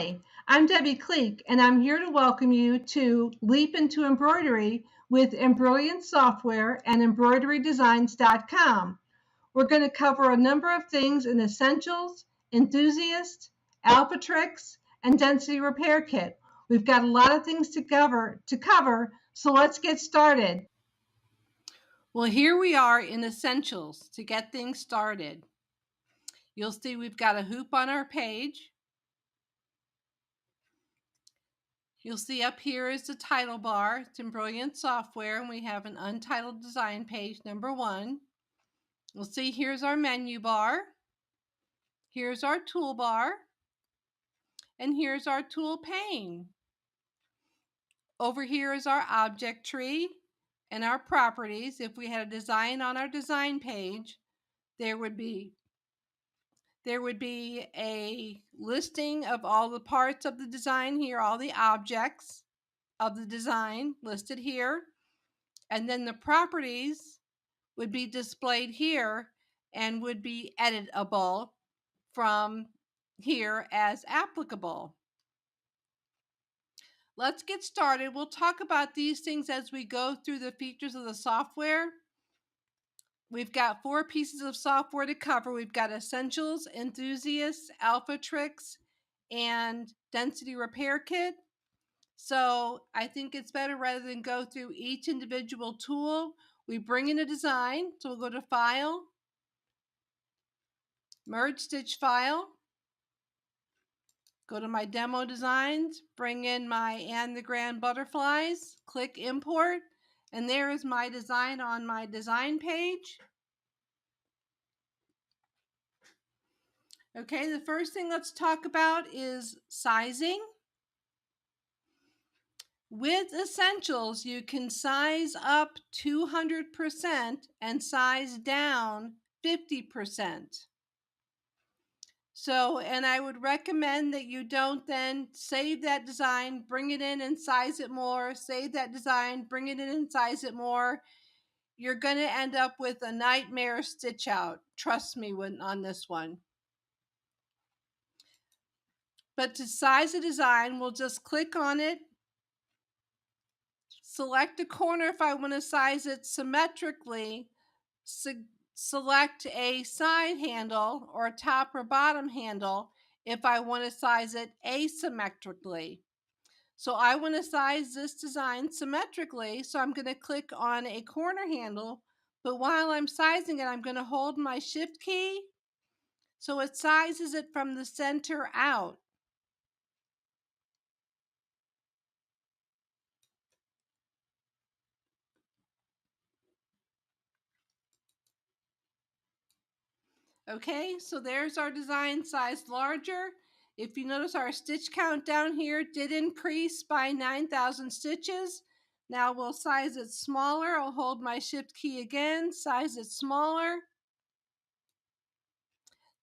Hi, I'm Debbie Cleek, and I'm here to welcome you to Leap into Embroidery with Embrilliance software and embroiderydesigns.com. We're going to cover a number of things in Essentials, Enthusiast, Alpha Tricks, and Density Repair Kit. We've got a lot of things to cover, so let's get started. Well, here we are in Essentials to get things started. You'll see we've got a hoop on our page. You'll see up here is the title bar. It's Embrilliance software, and we have an untitled design page, number 1. You'll see here's our menu bar. Here's our toolbar. And here's our tool pane. Over here is our object tree and our properties. If we had a design on our design page, there would be a listing of all the parts of the design here, all the objects of the design listed here. And then the properties would be displayed here and would be editable from here as applicable. Let's get started. We'll talk about these things as we go through the features of the software. We've got 4 pieces of software to cover. We've got Essentials, Enthusiasts, Alpha Tricks, and Density Repair Kit. So I think it's better, rather than go through each individual tool, we bring in a design. So we'll go to File, Merge Stitch File, go to my demo designs, bring in my And the Grand Butterflies, click Import, and there is my design on my design page. Okay, the first thing let's talk about is sizing. With Essentials, you can size up 200% and size down 50%. So, and I would recommend that you don't then save that design, bring it in and size it more, save that design, bring it in and size it more. You're going to end up with a nightmare stitch out. Trust me on this one. But to size a design, we'll just click on it, select a corner if I want to size it symmetrically, select a side handle or a top or bottom handle if I want to size it asymmetrically. So I want to size this design symmetrically, so I'm going to click on a corner handle, but while I'm sizing it, I'm going to hold my Shift key so it sizes it from the center out. Okay, so there's our design sized larger. If you notice, our stitch count down here did increase by 9,000 stitches. Now we'll size it smaller. I'll hold my Shift key again, size it smaller.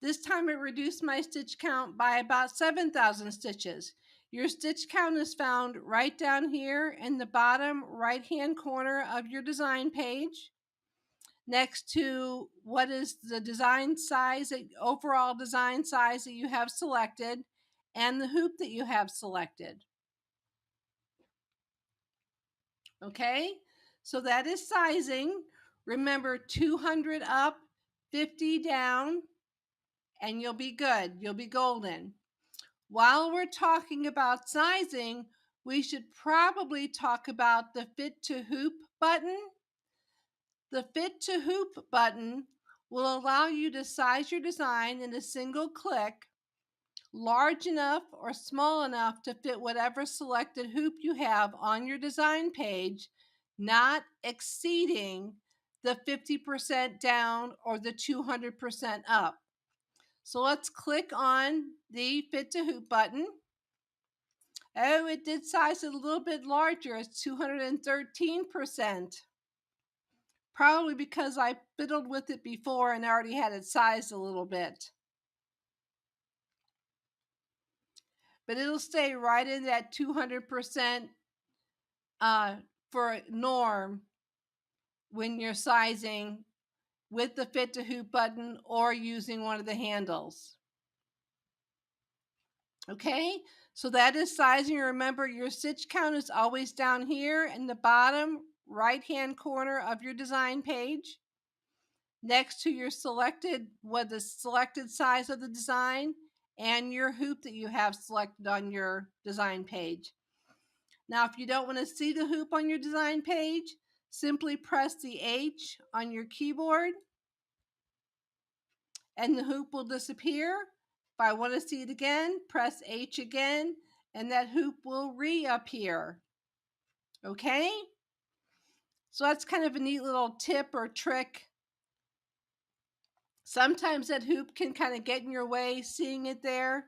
This time it reduced my stitch count by about 7,000 stitches. Your stitch count is found right down here in the bottom right-hand corner of your design page, next to what is the design size, overall design size that you have selected, and the hoop that you have selected. Okay, so that is sizing. Remember, 200 up, 50 down, and you'll be good. You'll be golden. While we're talking about sizing, we should probably talk about the Fit to Hoop button. The Fit to Hoop button will allow you to size your design in a single click, large enough or small enough to fit whatever selected hoop you have on your design page, not exceeding the 50% down or the 200% up. So let's click on the Fit to Hoop button. Oh, it did size it a little bit larger. It's 213%. Probably because I fiddled with it before and already had it sized a little bit. But it'll stay right in that 200% for norm when you're sizing with the Fit to Hoop button or using one of the handles. Okay, So that is sizing. Remember, your stitch count is always down here in the bottom right-hand corner of your design page, next to your selected, the selected size of the design and your hoop that you have selected on your design page. Now, if you don't want to see the hoop on your design page, simply press the H on your keyboard and the hoop will disappear. If I want to see it again, press H again and that hoop will reappear. Okay? So that's kind of a neat little tip or trick. Sometimes that hoop can kind of get in your way seeing it there.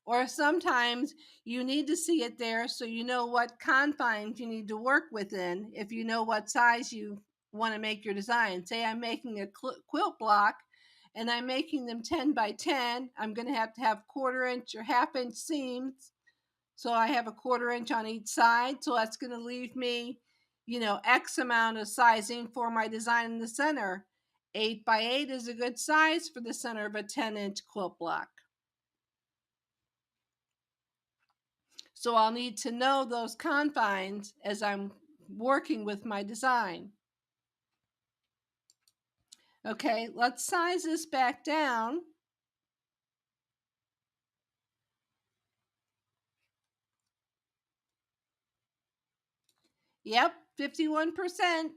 Or sometimes you need to see it there so you know what confines you need to work within if you know what size you want to make your design. Say I'm making a quilt block and I'm making them 10 by 10. I'm going to have 1/4 inch or 1/2 inch seams. So I have 1/4 inch on each side. So that's going to leave me, X amount of sizing for my design in the center. 8 by 8 is a good size for the center of a 10-inch quilt block. So I'll need to know those confines as I'm working with my design. Okay, let's size this back down. Yep, 51%.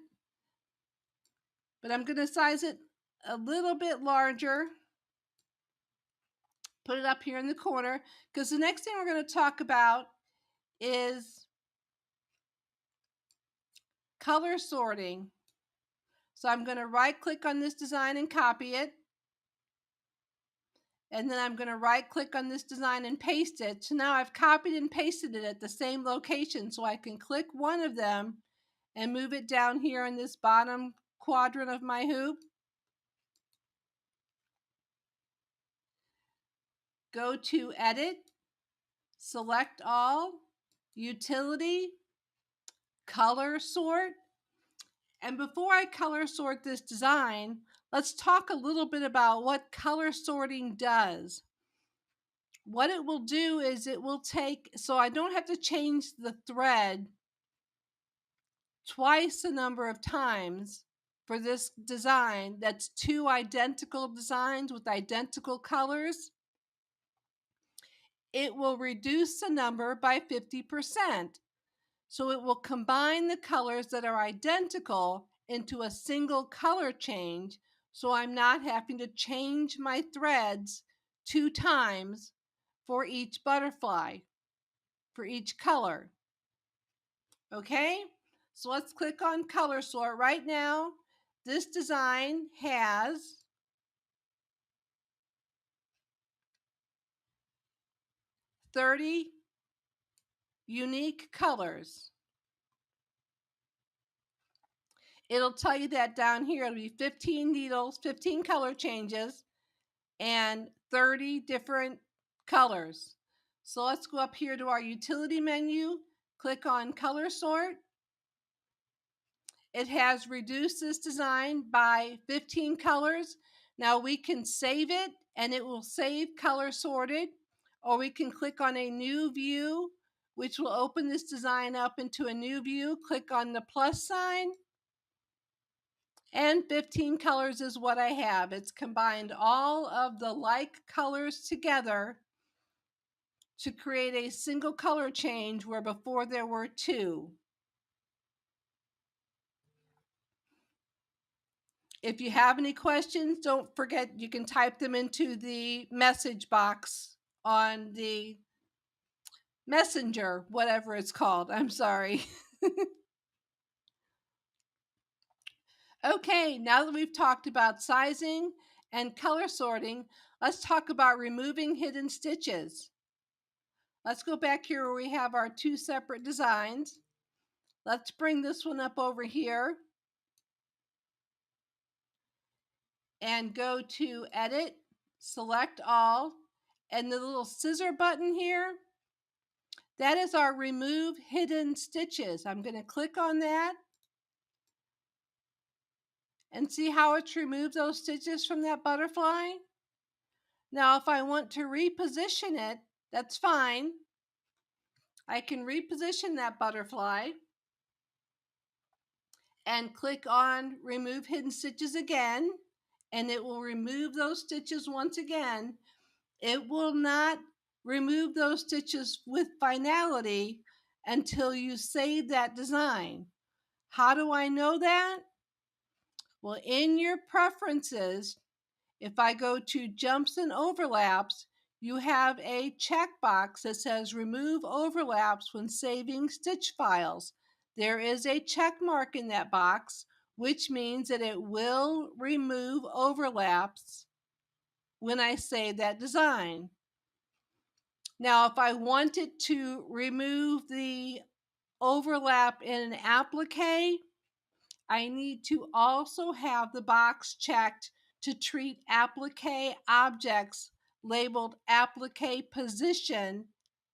But I'm going to size it a little bit larger. Put it up here in the corner because the next thing we're going to talk about is color sorting. So I'm going to right click on this design and copy it. And then I'm going to right click on this design and paste it. So now I've copied and pasted it at the same location. So I can click one of them and move it down here in this bottom quadrant of my hoop. Go to Edit, select all, Utility, Color Sort. And before I color sort this design, let's talk a little bit about what color sorting does. What it will do is it will take, so I don't have to change the thread twice the number of times for this design that's 2 identical designs with identical colors. It will reduce the number by 50%. So it will combine the colors that are identical into a single color change, so I'm not having to change my threads 2 times for each butterfly, for each color. Okay, so let's click on color sort. Right now, this design has 30 unique colors. It'll tell you that down here. It'll be 15 needles, 15 color changes, and 30 different colors. So let's go up here to our utility menu, click on color sort. It has reduced this design by 15 colors. Now we can save it and it will save color sorted, or we can click on a new view, which will open this design up into a new view. Click on the plus sign. And 15 colors is what I have. It's combined all of the like colors together to create a single color change where before there were 2. If you have any questions, don't forget you can type them into the message box on the messenger, whatever it's called. I'm sorry. Okay, now that we've talked about sizing and color sorting, let's talk about removing hidden stitches. Let's go back here where we have our 2 separate designs. Let's bring this one up over here and go to Edit, select all, and the little scissor button here, that is our remove hidden stitches. I'm going to click on that and see how it's removed those stitches from that butterfly. Now if I want to reposition it, that's fine. I can reposition that butterfly and click on remove hidden stitches again, and it will remove those stitches once again. It will not remove those stitches with finality until you save that design. How do I know that? Well, in your preferences, if I go to jumps and overlaps, you have a checkbox that says remove overlaps when saving stitch files. There is a check mark in that box, which means that it will remove overlaps when I save that design. Now, if I wanted to remove the overlap in an applique, I need to also have the box checked to treat applique objects labeled applique position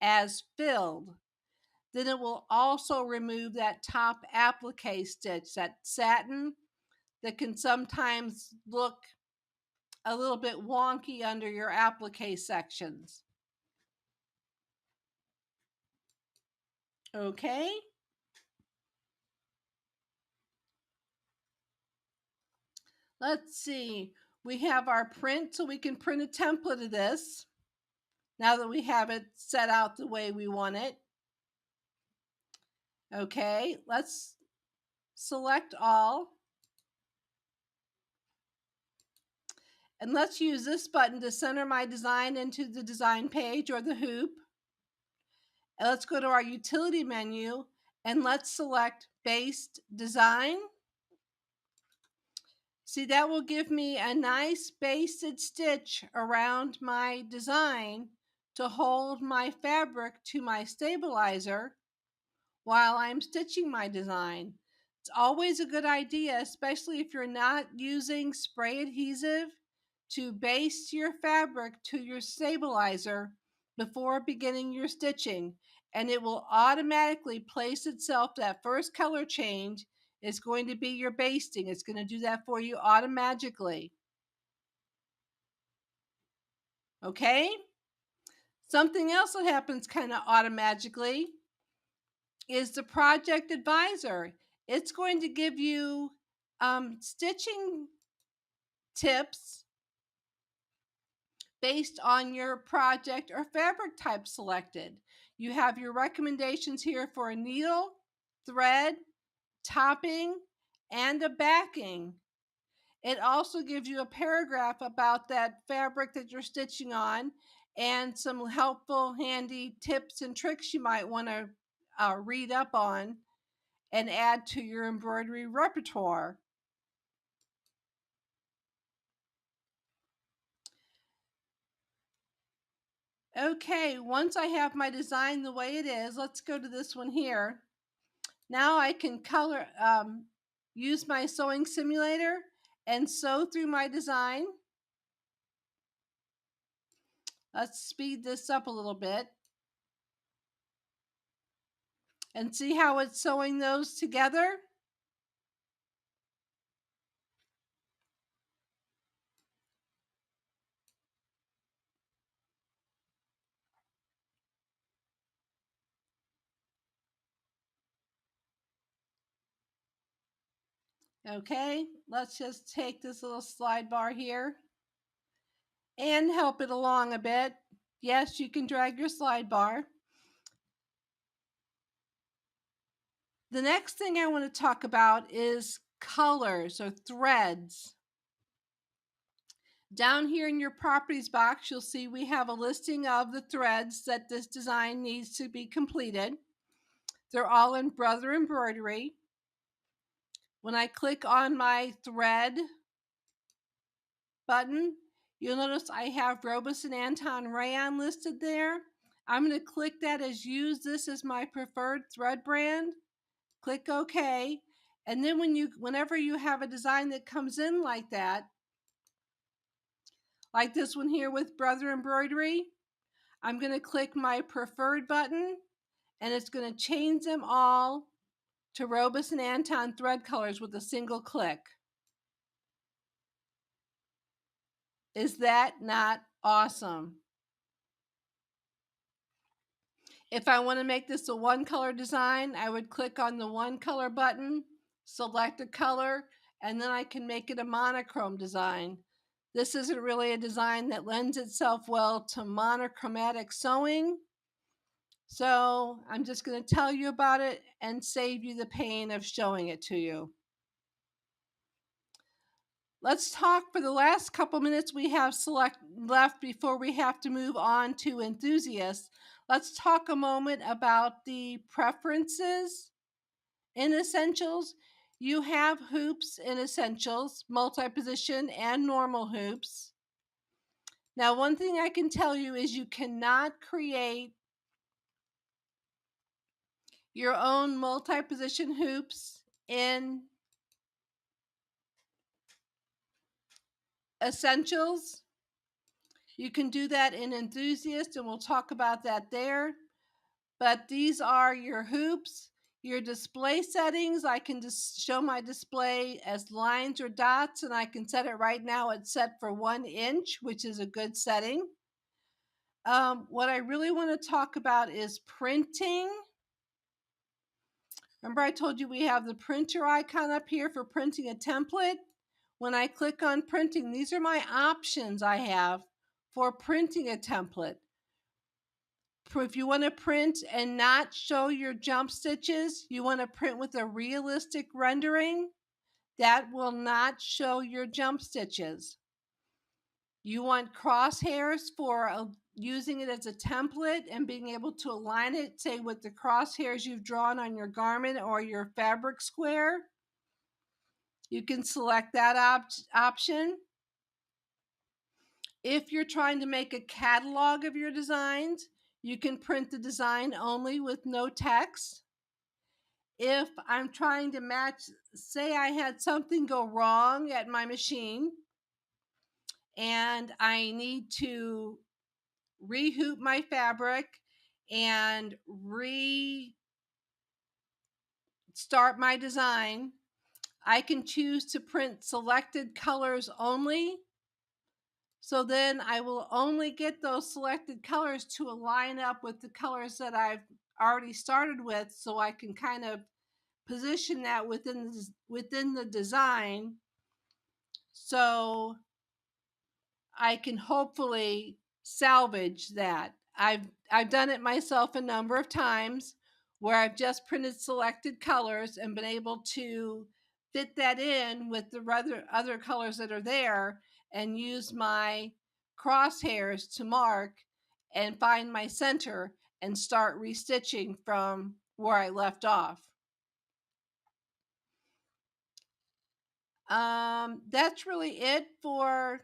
as filled. Then it will also remove that top applique stitch, that satin that can sometimes look a little bit wonky under your applique sections. Okay. Let's see. We have our print, so we can print a template of this now that we have it set out the way we want it. Okay, let's select all. And let's use this button to center my design into the design page or the hoop. And let's go to our utility menu and let's select based design. See, that will give me a nice basted stitch around my design to hold my fabric to my stabilizer while I'm stitching my design. It's always a good idea, especially if you're not using spray adhesive, to baste your fabric to your stabilizer before beginning your stitching, and it will automatically place itself. That first color change is going to be your basting. It's going to do that for you automatically. Okay? Something else that happens kind of automatically is the project advisor. It's going to give you stitching tips based on your project or fabric type selected. You have your recommendations here for a needle, thread, topping, and a backing. It also gives you a paragraph about that fabric that you're stitching on and some helpful, handy tips and tricks you might want to read up on and add to your embroidery repertoire. Okay, once I have my design the way it is, let's go to this one here. Now I can use my sewing simulator and sew through my design. Let's speed this up a little bit and see how it's sewing those together. Okay, let's just take this little slide bar here and help it along a bit. Yes, you can drag your slide bar. The next thing I want to talk about is colors or threads. Down here in your properties box, you'll see we have a listing of the threads that this design needs to be completed. They're all in Brother Embroidery. When I click on my thread button, you'll notice I have Robust and Anton Rayon listed there. I'm going to click that as use this as my preferred thread brand. Click OK. And then whenever you have a design that comes in like that, like this one here with Brother Embroidery, I'm going to click my preferred button and it's going to change them all to Robust and Anton thread colors with a single click. Is that not awesome? If I want to make this a one color design, I would click on the one color button, select a color, and then I can make it a monochrome design. This isn't really a design that lends itself well to monochromatic sewing. So I'm just going to tell you about it and save you the pain of showing it to you. Let's talk for the last couple minutes we have left before we have to move on to enthusiasts. Let's talk a moment about the preferences in essentials. You have hoops in essentials, multi-position and normal hoops. Now, one thing I can tell you is you cannot create your own multi-position hoops in essentials. You can do that in enthusiast, and we'll talk about that there. But these are your hoops. Your display settings, I can just show my display as lines or dots, and I can set it right now. It's set for 1 inch, which is a good setting. What I really want to talk about is printing. Remember I told you we have the printer icon up here for printing a template. When I click on printing, these are my options I have for printing a template. If you want to print and not show your jump stitches, you want to print with a realistic rendering, that will not show your jump stitches. You want crosshairs for using it as a template and being able to align it, say, with the crosshairs you've drawn on your garment or your fabric square. You can select that option. If you're trying to make a catalog of your designs, you can print the design only with no text. If I'm trying to match, say I had something go wrong at my machine and I need to rehoop my fabric and restart my design, I can choose to print selected colors only. So then I will only get those selected colors to align up with the colors that I've already started with, so I can kind of position that within the design, so I can hopefully salvage that. I've done it myself a number of times where I've just printed selected colors and been able to fit that in with the other colors that are there and use my crosshairs to mark and find my center and start restitching from where I left off. That's really it for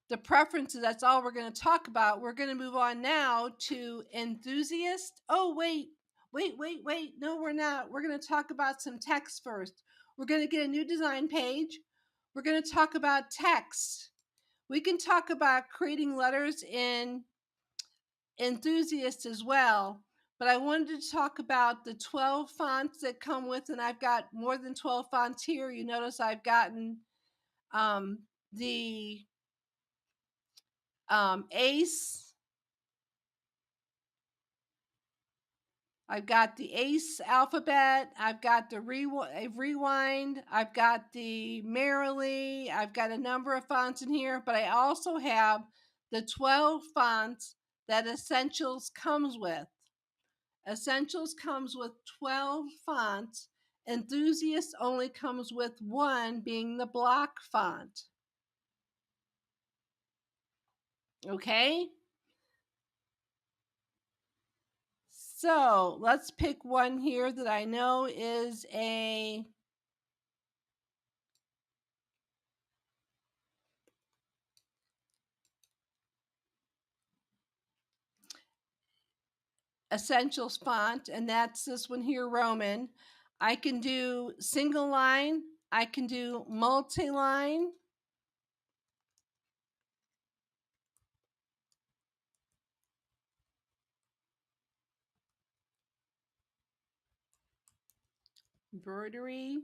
the preferences. That's all we're going to talk about. We're going to move on now to enthusiast. Oh, wait. No, we're not. We're going to talk about some text first. We're going to get a new design page. We're going to talk about text. We can talk about creating letters in enthusiast as well, but I wanted to talk about the 12 fonts that come with, and I've got more than 12 fonts here. You notice I've gotten the ACE. I've got the ACE alphabet. I've got the Rewind. I've got the Merrily. I've got a number of fonts in here, but I also have the 12 fonts that Essentials comes with. Essentials comes with 12 fonts. Enthusiast only comes with one, being the block font. Okay? So let's pick one here that I know is a Essentials font, and that's this one here, Roman. I can do single line. I can do multi-line. Embroidery.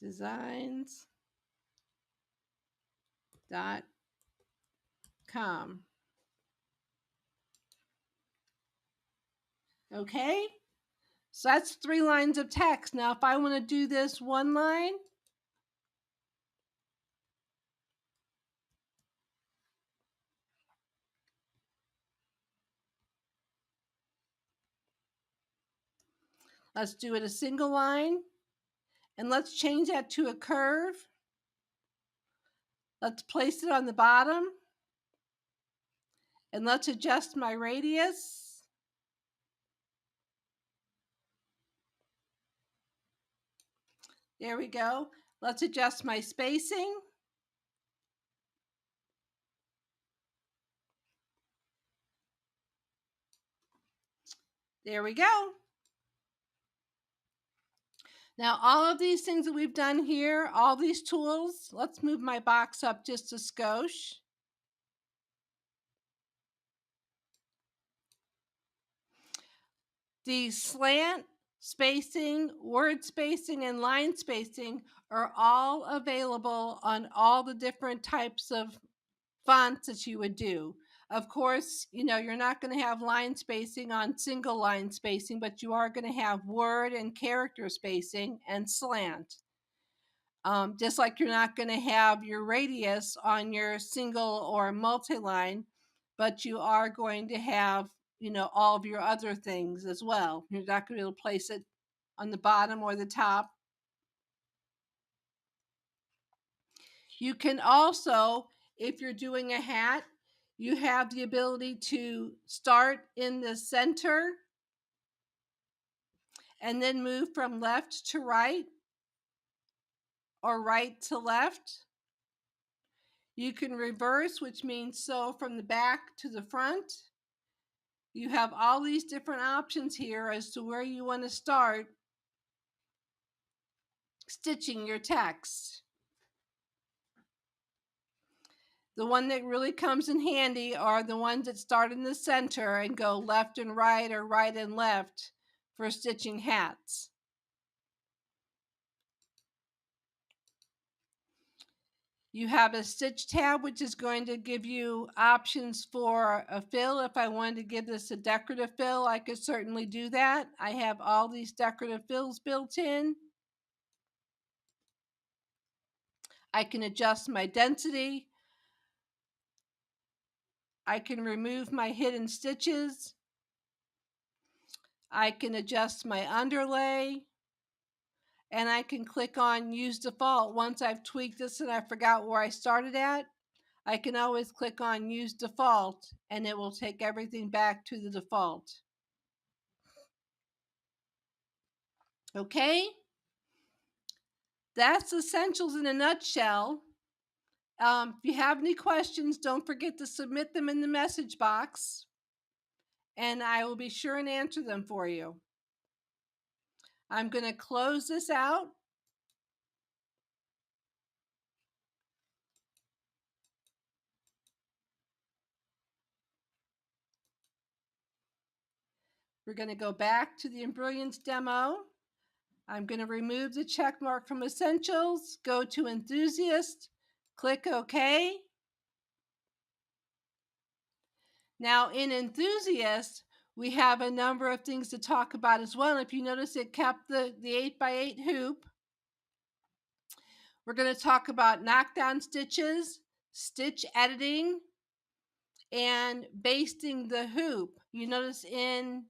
Designs. Okay, so that's 3 lines of text. Now, if I want to do this one line, let's do it a single line, and let's change that to a curve. Let's place it on the bottom, and let's adjust my radius. There we go. Let's adjust my spacing. There we go. Now, all of these things that we've done here, all these tools, let's move my box up just a skosh. The slant spacing, word spacing, and line spacing are all available on all the different types of fonts that you would do. Of course, you're not going to have line spacing on single line spacing, but you are going to have word and character spacing and slant. Just like you're not going to have your radius on your single or multi-line, but you are going to have, all of your other things as well. You're not going to be able to place it on the bottom or the top. You can also, if you're doing a hat, you have the ability to start in the center and then move from left to right or right to left. You can reverse, which means sew from the back to the front. You have all these different options here as to where you want to start stitching your text. The one that really comes in handy are the ones that start in the center and go left and right or right and left for stitching hats. You have a stitch tab, which is going to give you options for a fill. If I wanted to give this a decorative fill, I could certainly do that. I have all these decorative fills built in. I can adjust my density. I can remove my hidden stitches. I can adjust my underlay. And I can click on Use Default. Once I've tweaked this and I forgot where I started at, I can always click on Use Default and it will take everything back to the default. Okay? That's Essentials in a nutshell. If you have any questions, don't forget to submit them in the message box, and I will be sure and answer them for you. I'm going to close this out. We're going to go back to the Embrilliance demo. I'm going to remove the check mark from Essentials, go to Enthusiast, click OK. Now in Enthusiast, we have a number of things to talk about as well. If you notice, it kept the 8x8 hoop. We're going to talk about knockdown stitches, stitch editing, and basting the hoop. You notice in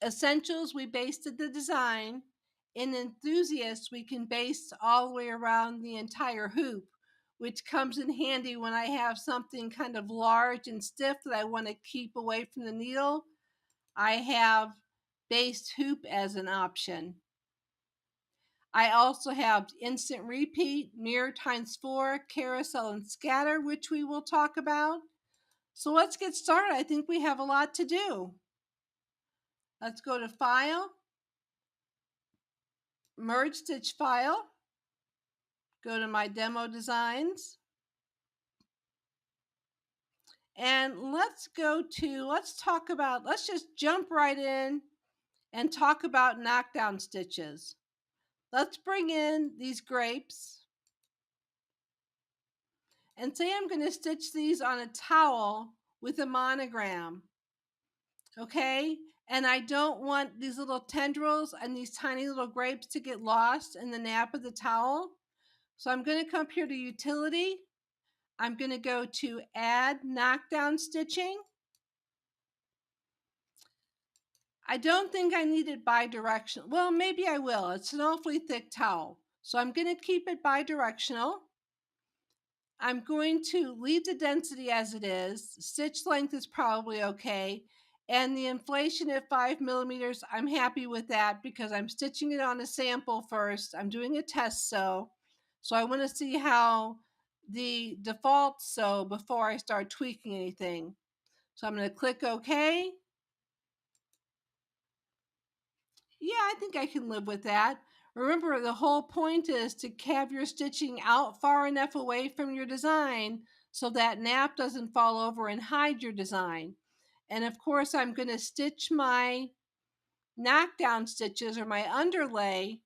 Essentials, we basted the design. In Enthusiast, we can baste all the way around the entire hoop, which comes in handy when I have something kind of large and stiff that I want to keep away from the needle. I have based hoop as an option. I also have instant repeat, mirror times 4, carousel, and scatter, which we will talk about. So let's get started. I think we have a lot to do. Let's go to File, Merge Stitch File, go to my demo designs, and let's just jump right in and talk about knockdown stitches. Let's bring in these grapes. And say I'm going to stitch these on a towel with a monogram. Okay? And I don't want these little tendrils and these tiny little grapes to get lost in the nap of the towel. So I'm going to come up here to Utility. I'm going to go to Add Knockdown Stitching. I don't think I need it bi-directional. Well, maybe I will. It's an awfully thick towel. So I'm going to keep it bi-directional. I'm going to leave the density as it is. Stitch length is probably okay. And the inflation at 5 millimeters, I'm happy with that because I'm stitching it on a sample first. I'm doing a test sew. So I want to see how the default sew before I start tweaking anything. So I'm going to click OK. Yeah, I think I can live with that. Remember, the whole point is to have your stitching out far enough away from your design so that nap doesn't fall over and hide your design. And of course, I'm going to stitch my knockdown stitches, or my underlay,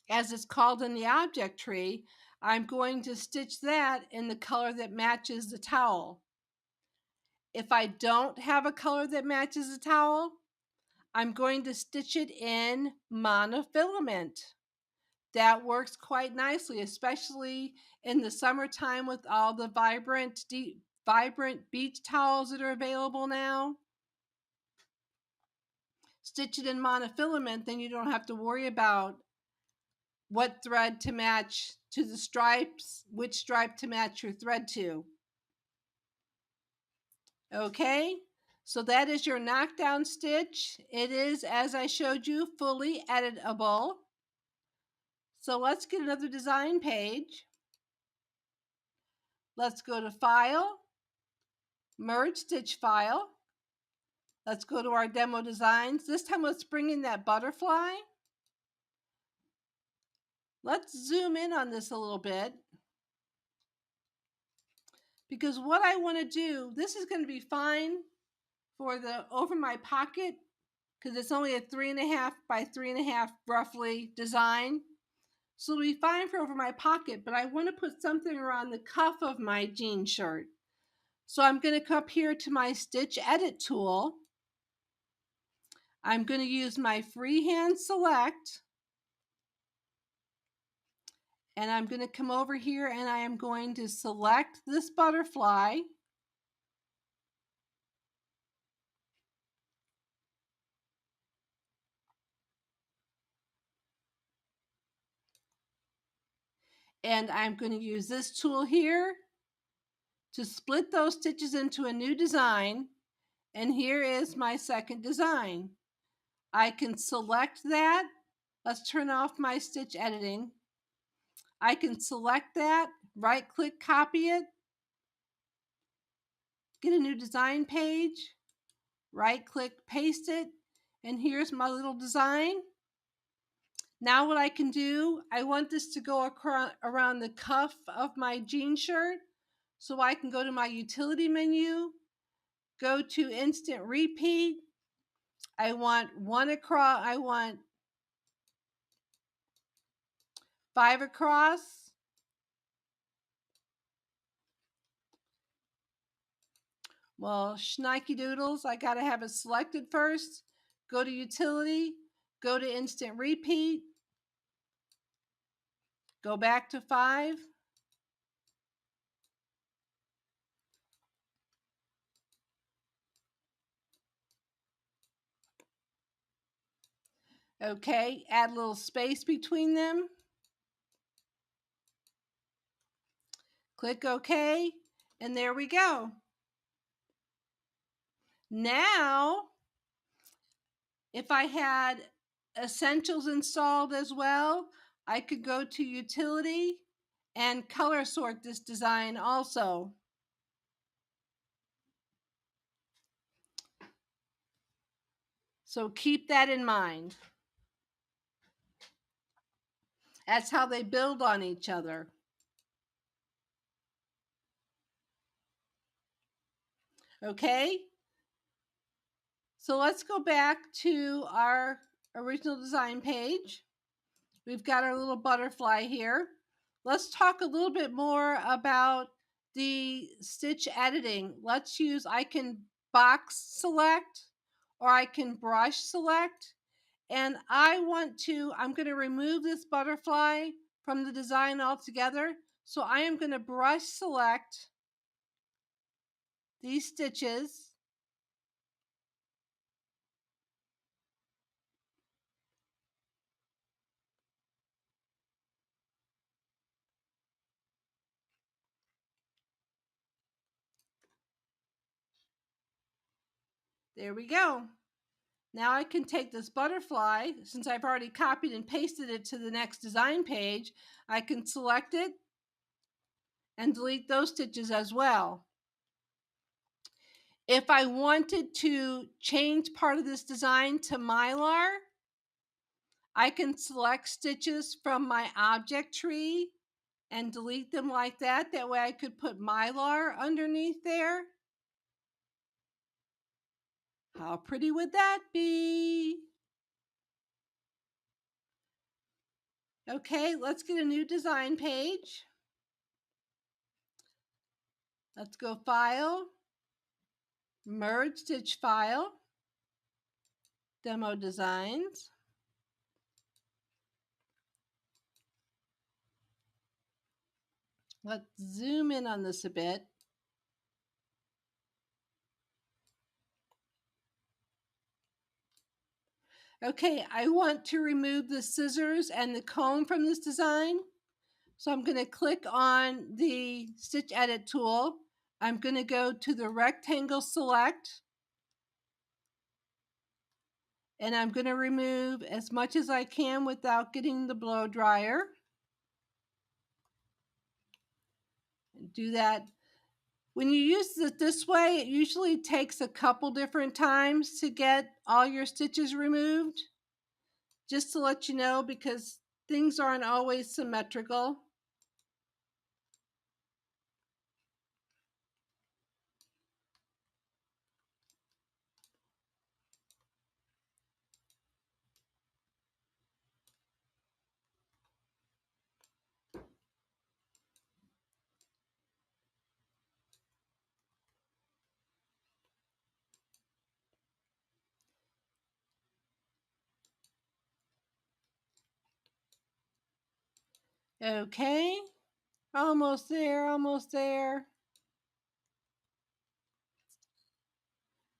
as it's called in the object tree. I'm going to stitch that in the color that matches the towel. If I don't have a color that matches the towel, I'm going to stitch it in monofilament. That works quite nicely, especially in the summertime with all the vibrant beach towels that are available now. Stitch it in monofilament, then you don't have to worry about what thread to match to the stripes, which stripe to match your thread to. Okay, so that is your knockdown stitch. It is, as I showed you, fully editable. So let's get another design page. Let's go to File, Merge Stitch File. Let's go to our demo designs. This time let's bring in that butterfly. Let's zoom in on this a little bit, because what I want to do, this is going to be fine for the over my pocket because it's only a 3.5 by 3.5 roughly design. So it'll be fine for over my pocket, but I want to put something around the cuff of my jean shirt. So I'm going to come up here to my Stitch Edit tool. I'm going to use my freehand select, and I'm going to come over here and I am going to select this butterfly. And I'm going to use this tool here to split those stitches into a new design. And here is my second design. I can select that. Let's turn off my stitch editing. I can select that, right click, copy it, get a new design page, right click, paste it, and here's my little design. Now what I can do, I want this to go around the cuff of my jean shirt. So I can go to my utility menu, go to instant repeat. I want 1 across, I want 5 across. Well, shnikey doodles, I gotta have it selected first. Go to utility, go to instant repeat, go back to 5. Okay, add a little space between them. Click OK, and there we go. Now, if I had essentials installed as well, I could go to utility and color sort this design also. So keep that in mind. That's how they build on each other. Okay, so let's go back to our original design page. We've got our little butterfly here. let's talk a little bit more about the stitch editing. I can box select or I can brush select. And I'm going to remove this butterfly from the design altogether. So I am going to brush select these stitches. There we go. Now I can take this butterfly, since I've already copied and pasted it to the next design page, I can select it and delete those stitches as well. If I wanted to change part of this design to Mylar, I can select stitches from my object tree and delete them like that. That way I could put Mylar underneath there. How pretty would that be? Okay, let's get a new design page. Let's go File, Merge Stitch File, Demo Designs. Let's zoom in on this a bit. Okay, I want to remove the scissors and the comb from this design. So I'm going to click on the Stitch Edit tool. I'm going to go to the rectangle select. And I'm going to remove as much as I can without getting the blow dryer. Do that. When you use it this way, it usually takes a couple different times to get all your stitches removed. Just to let you know, because things aren't always symmetrical. Okay, almost there, almost there.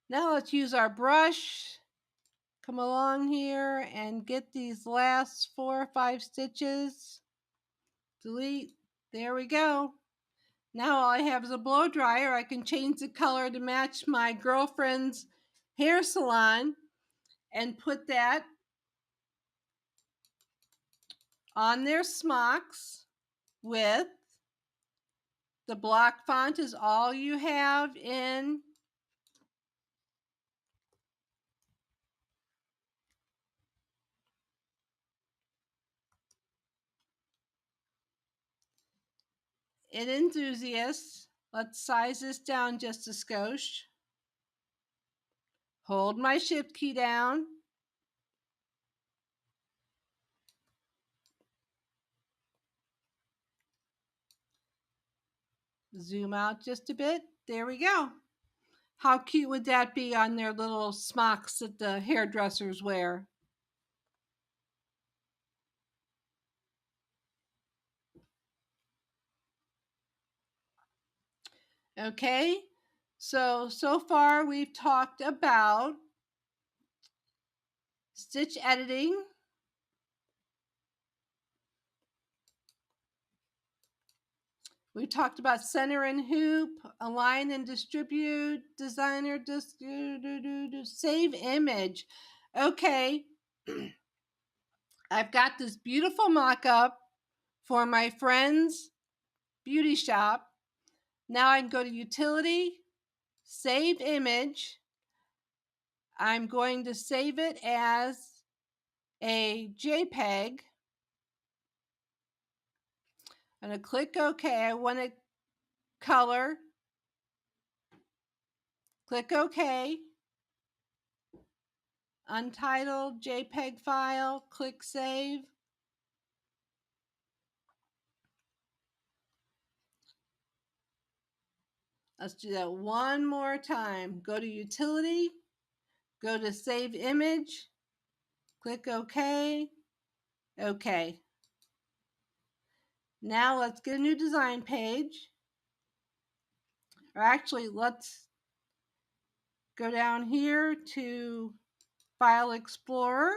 Now let's use our brush. Come along here and get these last 4 or 5 stitches. Delete. There we go. Now all I have is a blow dryer. I can change the color to match my girlfriend's hair salon and put that on their smocks with the block font is all you have in Enthusiast. Let's size this down just a skosh. Hold my shift key down. Zoom out just a bit. There we go. How cute would that be on their little smocks that the hairdressers wear? Okay, so far we've talked about stitch editing, we talked about center and hoop, align and distribute, designer, save image. Okay, I've got this beautiful mock-up for my friend's beauty shop. Now I can go to Utility, Save Image. I'm going to save it as a JPEG. I'm going to click OK. I want to color. Click OK. Untitled JPEG file. Click Save. Let's do that one more time. Go to Utility, go to Save Image, click OK. OK. Now let's get a new design page. Or actually, let's go down here to File Explorer.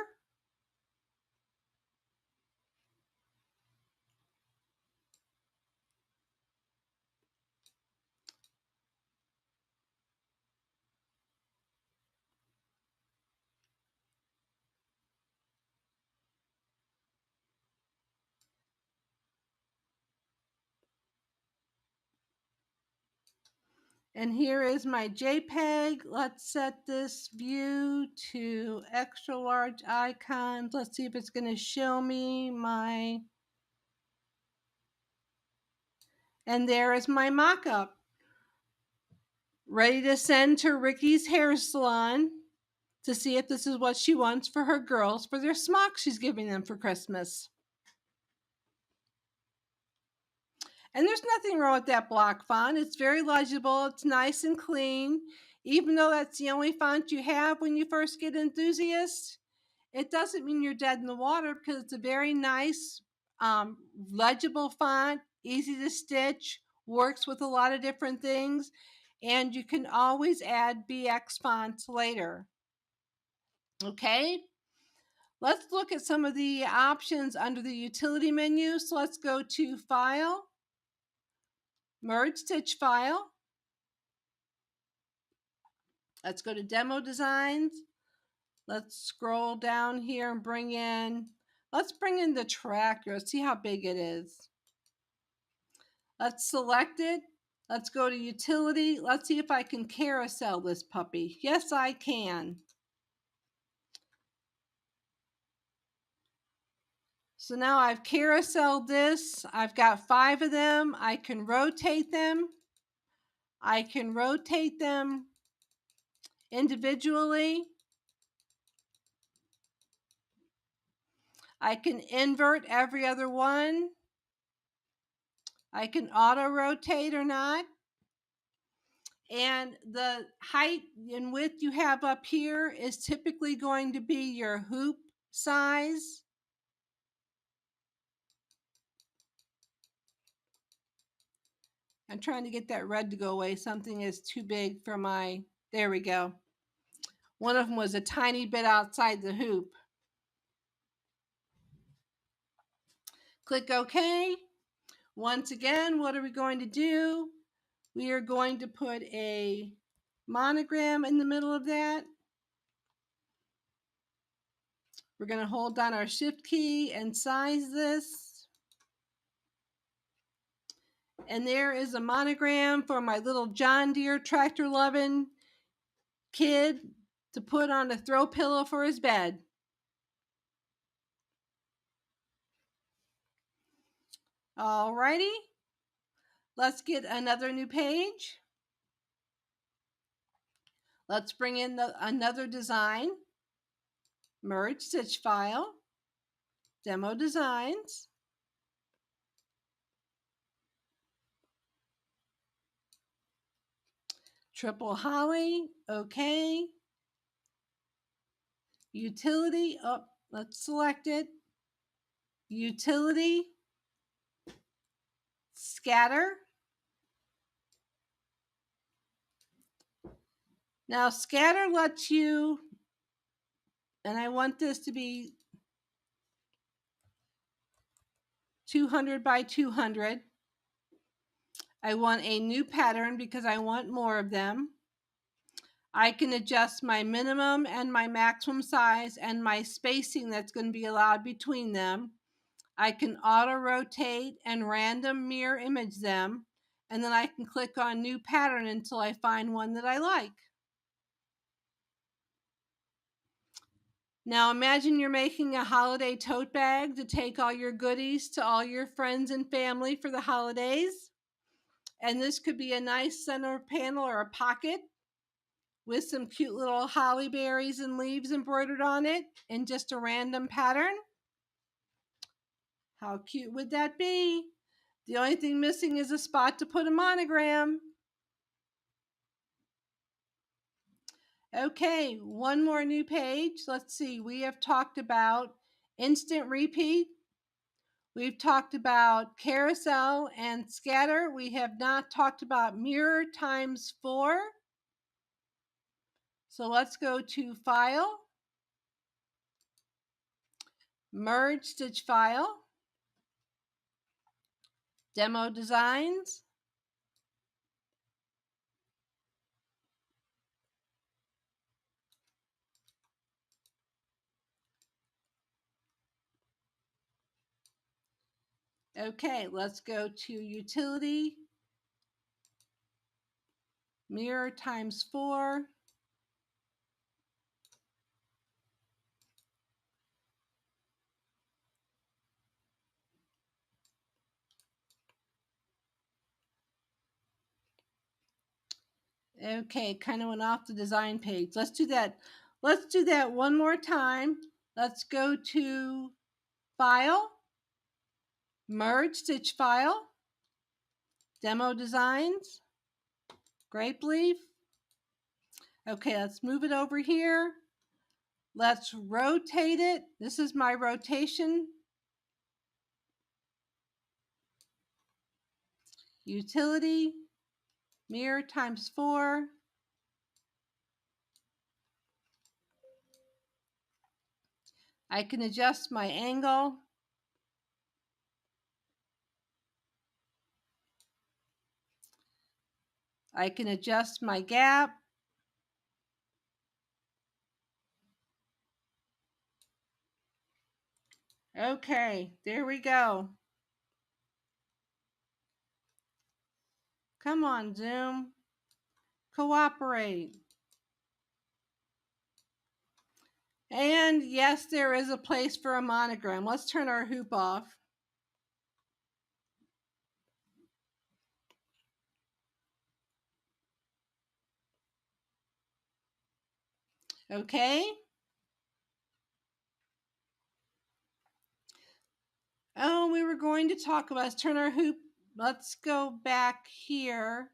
And here is my JPEG. Let's set this view to extra large icons. Let's see if it's going to show me my... And there is my mock-up. Ready to send to Ricky's hair salon to see if this is what she wants for her girls for their smocks she's giving them for Christmas. And there's nothing wrong with that block font. It's very legible. It's nice and clean. Even though that's the only font you have when you first get Enthusiast, it doesn't mean you're dead in the water because it's a very nice, legible font, easy to stitch, works with a lot of different things, and you can always add BX fonts later. Okay, let's look at some of the options under the utility menu. So let's go to File, Merge Stitch File. Let's go to Demo Designs. Let's scroll down here and let's bring in the tractor. Let's see how big it is. Let's select it. Let's go to Utility. Let's see if I can carousel this puppy. Yes, I can. So now I've carouseled this. I've got 5 of them. I can rotate them. I can rotate them individually. I can invert every other one. I can auto rotate or not. And the height and width you have up here is typically going to be your hoop size. I'm trying to get that red to go away. Something is too big for my, there we go. One of them was a tiny bit outside the hoop. Click OK. Once again, what are we going to do? We are going to put a monogram in the middle of that. We're going to hold down our Shift key and size this. And there is a monogram for my little John Deere tractor loving kid to put on a throw pillow for his bed. Alrighty, let's get another new page. Let's bring in another design. Merge Stitch File, Demo Designs. Triple Holly, OK. Utility, oh, let's select it. Utility, Scatter. Now Scatter lets you, and I want this to be 200 by 200. I want a new pattern because I want more of them. I can adjust my minimum and my maximum size and my spacing that's going to be allowed between them. I can auto rotate and random mirror image them, and then I can click on new pattern until I find one that I like. Now imagine you're making a holiday tote bag to take all your goodies to all your friends and family for the holidays. And this could be a nice center panel or a pocket with some cute little holly berries and leaves embroidered on it in just a random pattern. How cute would that be? The only thing missing is a spot to put a monogram. Okay, one more new page. Let's see. We have talked about instant repeat. We've talked about carousel and scatter. We have not talked about mirror times 4. So let's go to File, Merge Stitch File, Demo Designs. Okay, let's go to Utility, Mirror times 4. Okay, kind of went off the design page. Let's do that. Let's do that one more time. Let's go to File, Merge Stitch File, Demo Designs, Grape Leaf. Okay, let's move it over here. Let's rotate it. This is my rotation. Utility, mirror times 4. I can adjust my angle. I can adjust my gap. Okay, there we go. Come on, Zoom. Cooperate. And yes, there is a place for a monogram. Let's turn our hoop off. Okay. Oh, we were going to talk about, let's turn our hoop. Let's go back here.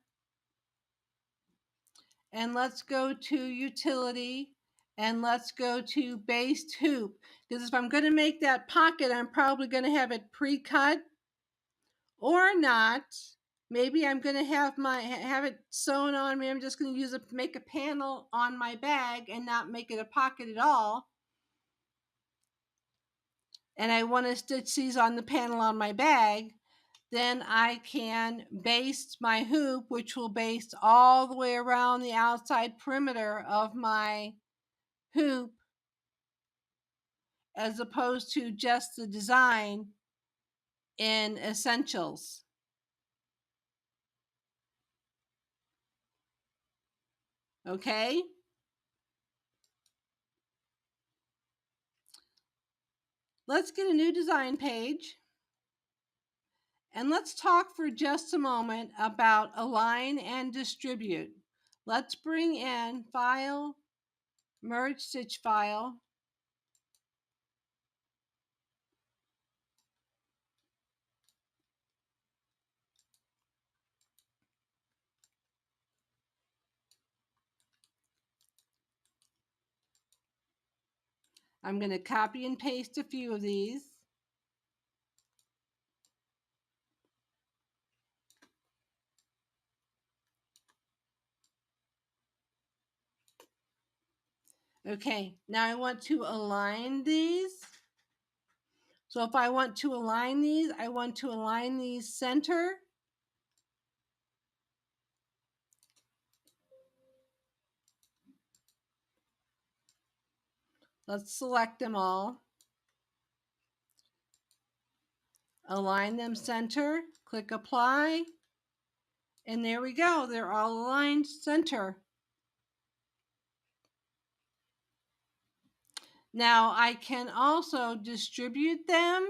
And let's go to Utility. And let's go to Based Hoop. Because if I'm going to make that pocket, I'm probably going to have it pre-cut or not. Maybe I'm going to have it sewn on. Maybe I'm just going to make a panel on my bag and not make it a pocket at all. And I want to stitch these on the panel on my bag, then I can baste my hoop, which will baste all the way around the outside perimeter of my hoop, as opposed to just the design in Essentials. Okay? Let's get a new design page. And let's talk for just a moment about align and distribute. Let's bring in File, Merge Stitch File. I'm going to copy and paste a few of these. Okay, now I want to align these. So if I want to align these, I want to align these center. Let's select them all. Align them center, click apply, and there we go. They're all aligned center. Now I can also distribute them.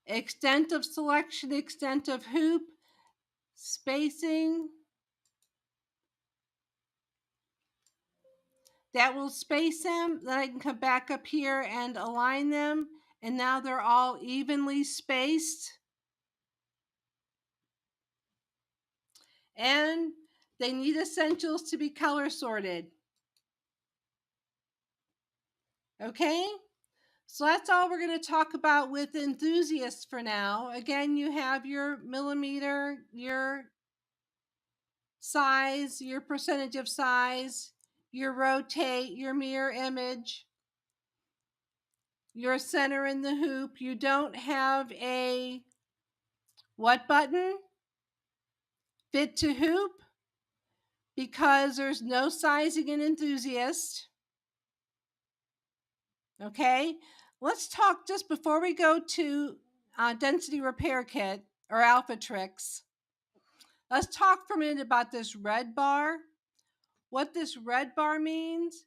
Extent of selection, extent of hoop, spacing. That will space them. Then I can come back up here and align them. And now they're all evenly spaced. And They need essentials to be color sorted. Okay? So that's all we're going to talk about with enthusiasts for now. Again, you have your millimeter, your size, your percentage of size, your rotate, your mirror image, your center in the hoop. You don't have a what button? Fit to hoop, because there's no sizing in enthusiast. Okay, let's talk just before we go to density repair kit or alpha tricks. Let's talk for a minute about this red bar. What this red bar means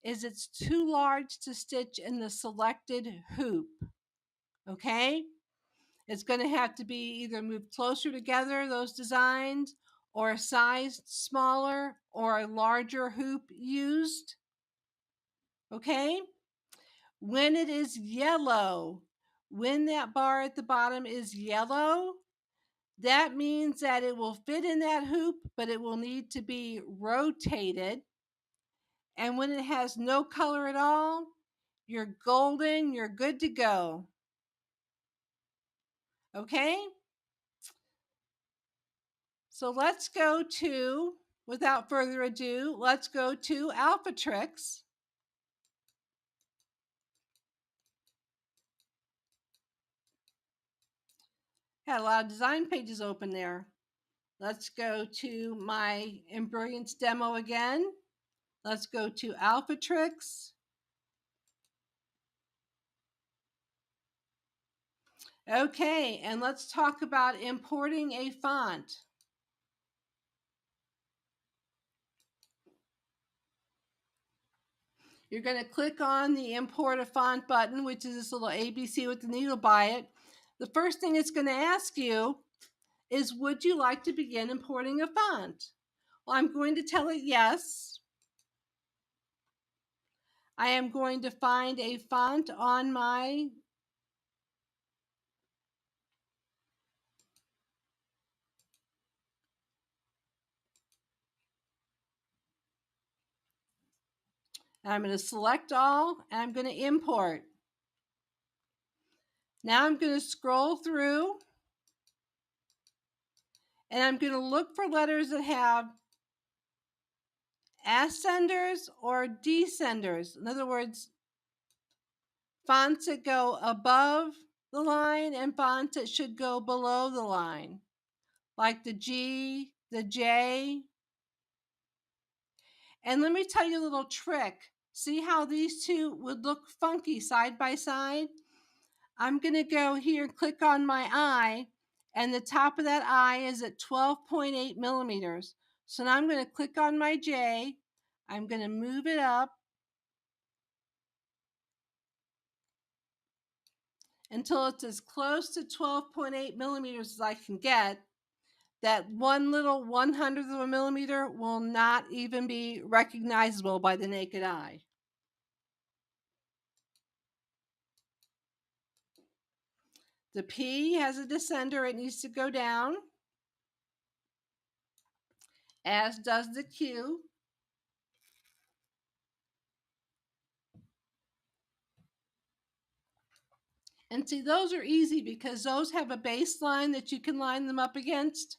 is it's too large to stitch in the selected hoop. Okay, it's going to have to be either moved closer together, those designs, or sized smaller, or a larger hoop used. Okay, when it is yellow, when that bar at the bottom is yellow, that means that it will fit in that hoop, but it will need to be rotated. And when it has no color at all, you're golden, you're good to go. Okay? So let's go to, without further ado, let's go to Alpha Tricks. Had a lot of design pages open there. Let's go to my Embrilliance demo again. Let's go to Alpha Tricks. Okay, and let's talk about importing a font. You're going to click on the Import a Font button, which is this little ABC with the needle by it. The first thing it's going to ask you is, would you like to begin importing a font? Well, I'm going to tell it yes. I am going to find a font on my I'm going to select all, and I'm going to import. Now I'm going to scroll through, and I'm going to look for letters that have ascenders or descenders. In other words, fonts that go above the line and fonts that should go below the line, like the G, the J. And let me tell you a little trick. See how these two would look funky side by side? I'm going to go here and click on my eye, and the top of that eye is at 12.8 millimeters. So now I'm going to click on my J. I'm going to move it up until it's as close to 12.8 millimeters as I can get. That one little 1/100th of a millimeter will not even be recognizable by the naked eye. The P has a descender, it needs to go down, as does the Q. And see, those are easy because those have a baseline that you can line them up against.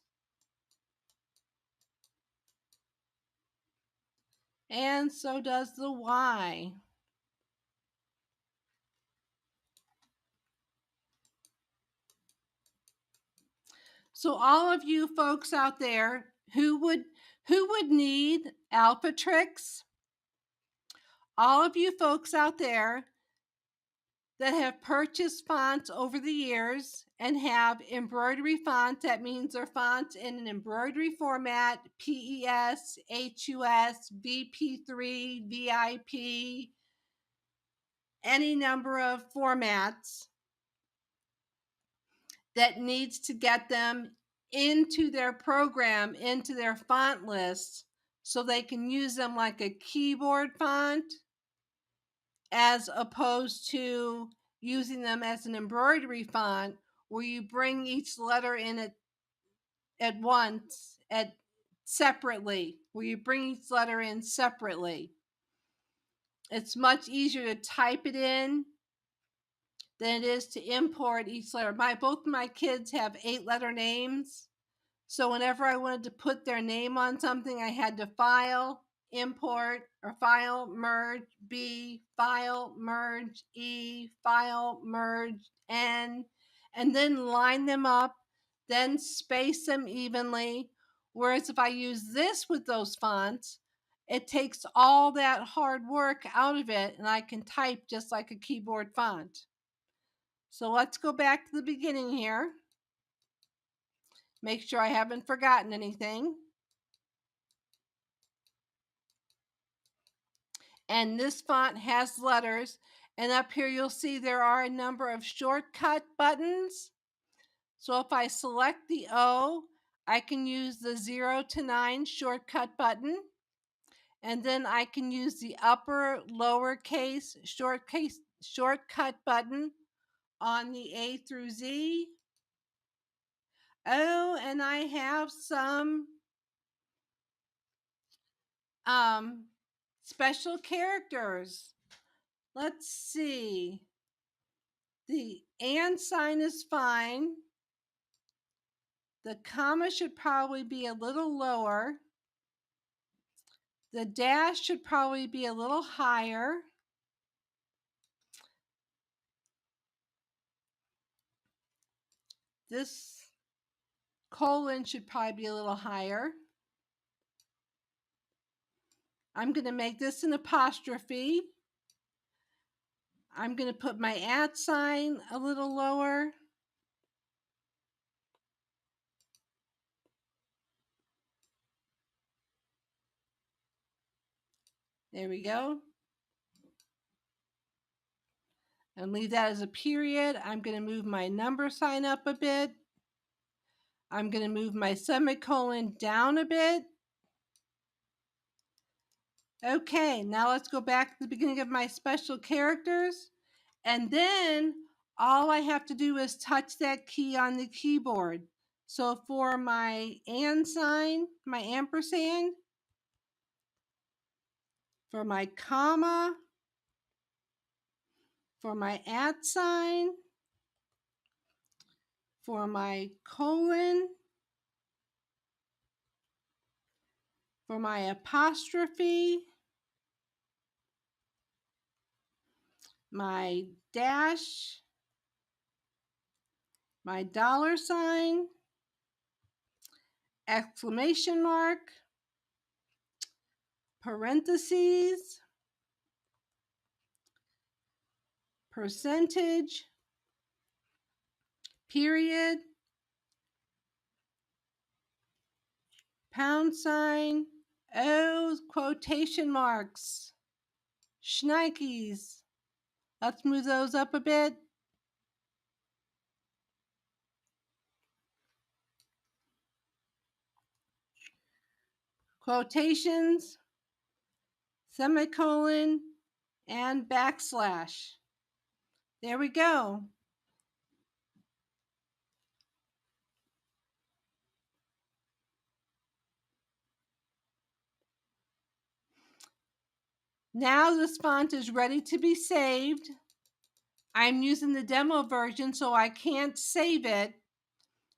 And so does the Y. So all of you folks out there who would need alpha tricks, all of you folks out there that have purchased fonts over the years and have embroidery fonts, that means they're fonts in an embroidery format, PES, HUS, VP3, VIP, any number of formats that needs to get them into their program, into their font list, so they can use them like a keyboard font as opposed to using them as an embroidery font where you bring each letter in at once, at separately, where you bring each letter in separately. It's much easier to type it in than it is to import each letter. Both my kids have 8-letter names. So whenever I wanted to put their name on something, I had to file, import, or file, merge, B, file, merge, E, file, merge, N, and then line them up, then space them evenly. Whereas if I use this with those fonts, it takes all that hard work out of it and I can type just like a keyboard font. So let's go back to the beginning here. Make sure I haven't forgotten anything. And this font has letters. And up here you'll see there are a number of shortcut buttons. So if I select the O, I can use the 0 to 9 shortcut button. And then I can use the upper lowercase shortcut button on the A through Z. Oh, and I have some special characters. Let's see. The and sign is fine. The comma should probably be a little lower. The dash should probably be a little higher. This colon should probably be a little higher. I'm going to make this an apostrophe. I'm going to put my @ sign a little lower. There we go. And leave that as a period. I'm going to move my number sign up a bit. I'm going to move my semicolon down a bit. Okay, now let's go back to the beginning of my special characters. And then all I have to do is touch that key on the keyboard. So for my and sign, my ampersand, for my comma, for my @ sign, for my colon, for my apostrophe, my dash, my $sign, exclamation mark, parentheses, percentage, period, $sign, O, quotation marks, shnikes. Let's move those up a bit. Quotations, semicolon, and backslash. There we go. Now this font is ready to be saved. I'm using the demo version, so I can't save it.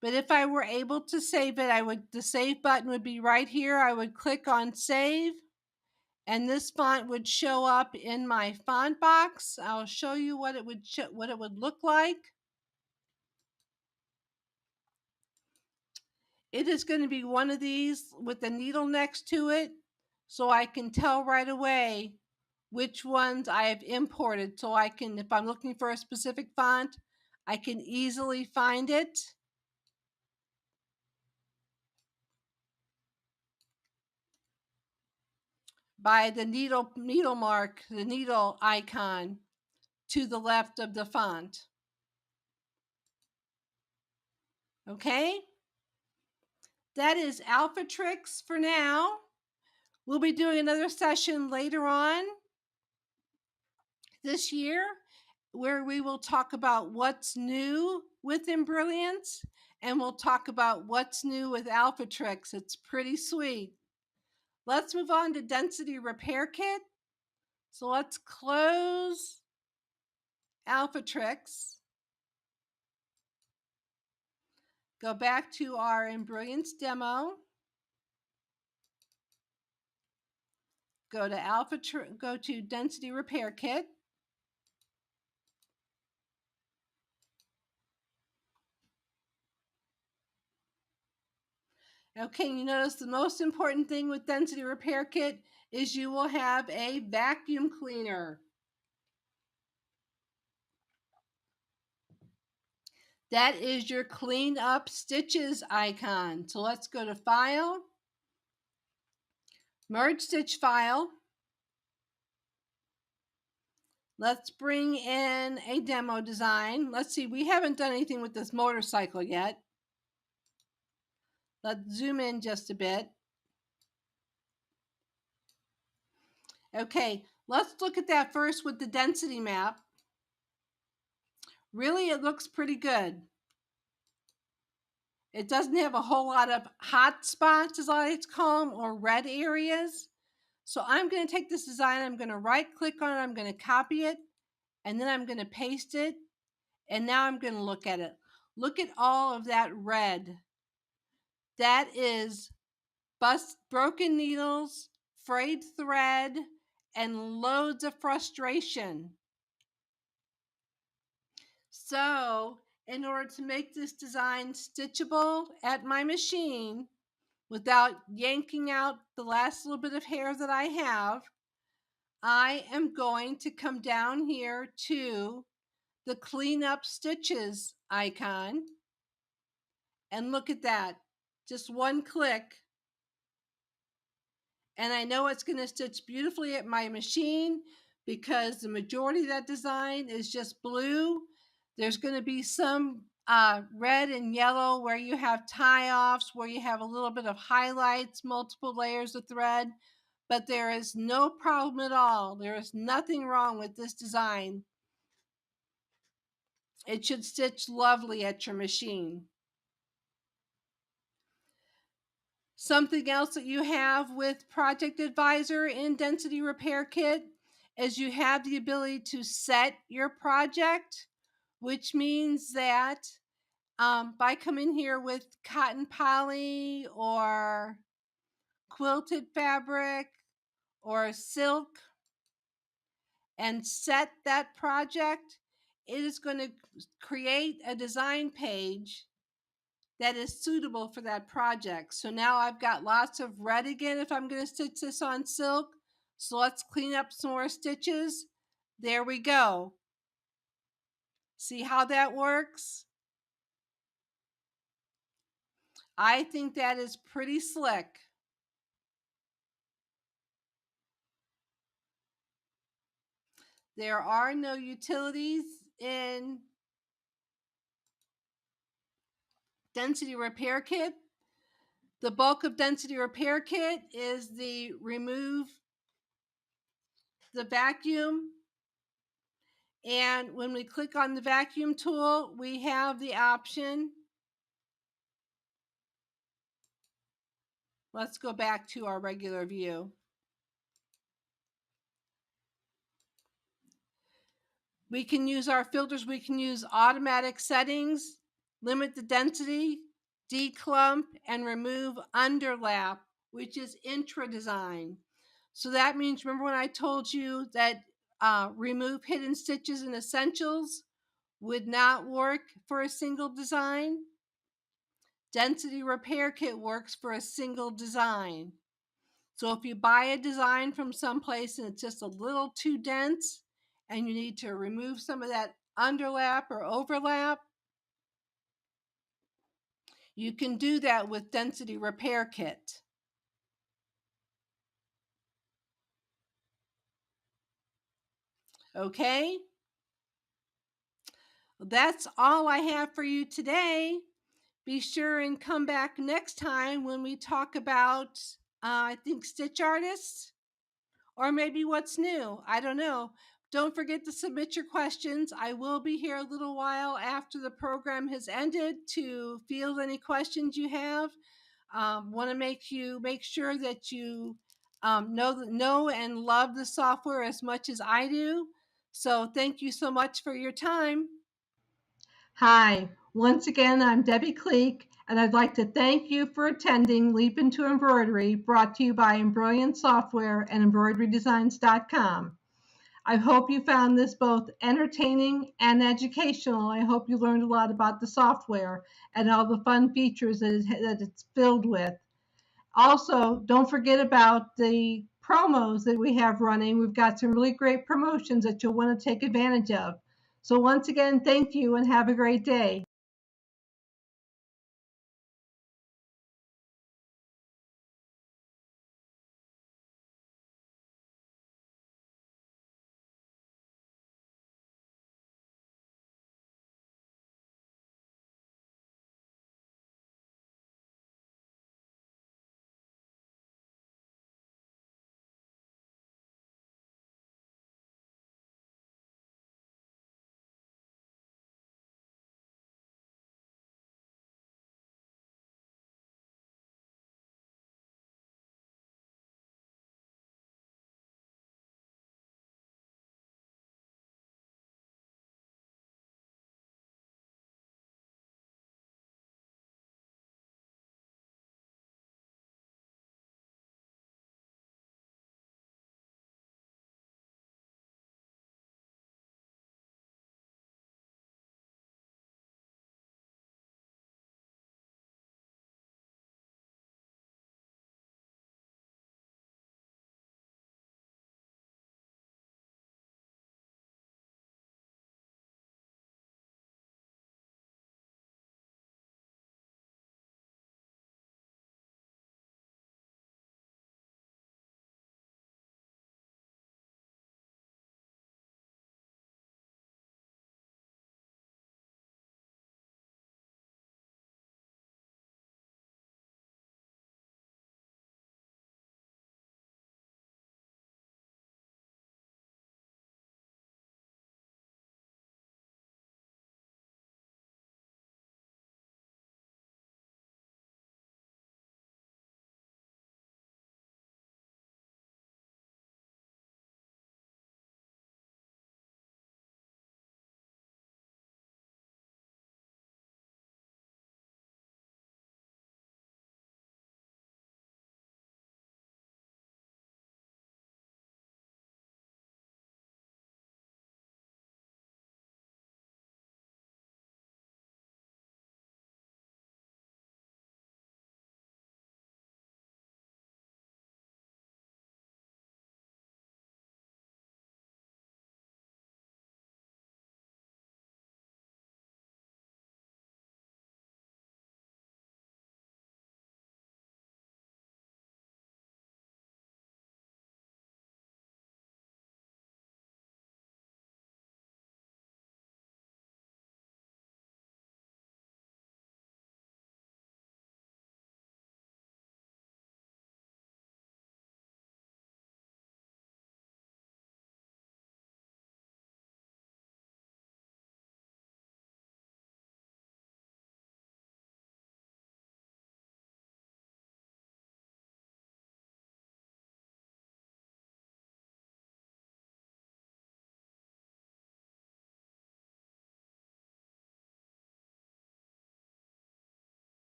But if I were able to save it, the save button would be right here. I would click on save, and this font would show up in my font box. I'll show you what it would look like. It is going to be one of these with the needle next to it, so I can tell right away which ones I have imported. So I can, if I'm looking for a specific font, I can easily find it. By the needle mark, the needle icon to the left of the font. Okay? That is Alpha Tricks for now. We'll be doing another session later on this year where we will talk about what's new with Embrilliance and we'll talk about what's new with Alpha Tricks. It's pretty sweet. Let's move on to Density Repair Kit. So let's close Alpha Tricks. Go back to our Embrilliance demo. Go to Density Repair Kit. Okay, you notice the most important thing with Density Repair Kit is you will have a vacuum cleaner. That is your clean up stitches icon. So let's go to File, Merge Stitch File. Let's bring in a demo design. Let's see, we haven't done anything with this motorcycle yet. Let's zoom in just a bit. Okay, let's look at that first with the density map. Really, it looks pretty good. It doesn't have a whole lot of hot spots, as I like to call them, or red areas. So I'm going to take this design, I'm going to right click on it, I'm going to copy it, and then I'm going to paste it. And now I'm going to look at it. Look at all of that red. That is broken needles, frayed thread, and loads of frustration. So in order to make this design stitchable at my machine without yanking out the last little bit of hair that I have, I am going to come down here to the clean up stitches icon and look at that. Just one click and I know it's going to stitch beautifully at my machine because the majority of that design is just blue. There's going to be some red and yellow where you have tie-offs, where you have a little bit of highlights, multiple layers of thread, but there is no problem at all. There is nothing wrong with this design. It should stitch lovely at your machine. Something else that you have with Project Advisor in Density Repair Kit is you have the ability to set your project, which means that by coming here with cotton poly or quilted fabric or silk and set that project, it is going to create a design page that is suitable for that project. So now I've got lots of red again if I'm going to stitch this on silk. So let's clean up some more stitches. There we go. See how that works? I think that is pretty slick. There are no utilities in Density Repair Kit. The bulk of Density Repair Kit is the remove the vacuum. And when we click on the vacuum tool, we have the option. Let's go back to our regular view. We can use our filters. We can use automatic settings, limit the density, declump, and remove underlap, which is intra design. So that means, remember when I told you that remove hidden stitches and essentials would not work for a single design? Density Repair Kit works for a single design. So if you buy a design from someplace and it's just a little too dense and you need to remove some of that underlap or overlap, you can do that with Density Repair Kit. Okay? That's all I have for you today. Be sure and come back next time when we talk about, I think, Stitch Artists, or maybe what's new. I don't know. Don't forget to submit your questions. I will be here a little while after the program has ended to field any questions you have. Want to make sure that you know and love the software as much as I do. So thank you so much for your time. Hi, once again, I'm Debbie Cleek, and I'd like to thank you for attending Leap into Embroidery, brought to you by Embrilliance Software and embroiderydesigns.com. I hope you found this both entertaining and educational. I hope you learned a lot about the software and all the fun features that it's filled with. Also, don't forget about the promos that we have running. We've got some really great promotions that you'll want to take advantage of. So once again, thank you and have a great day.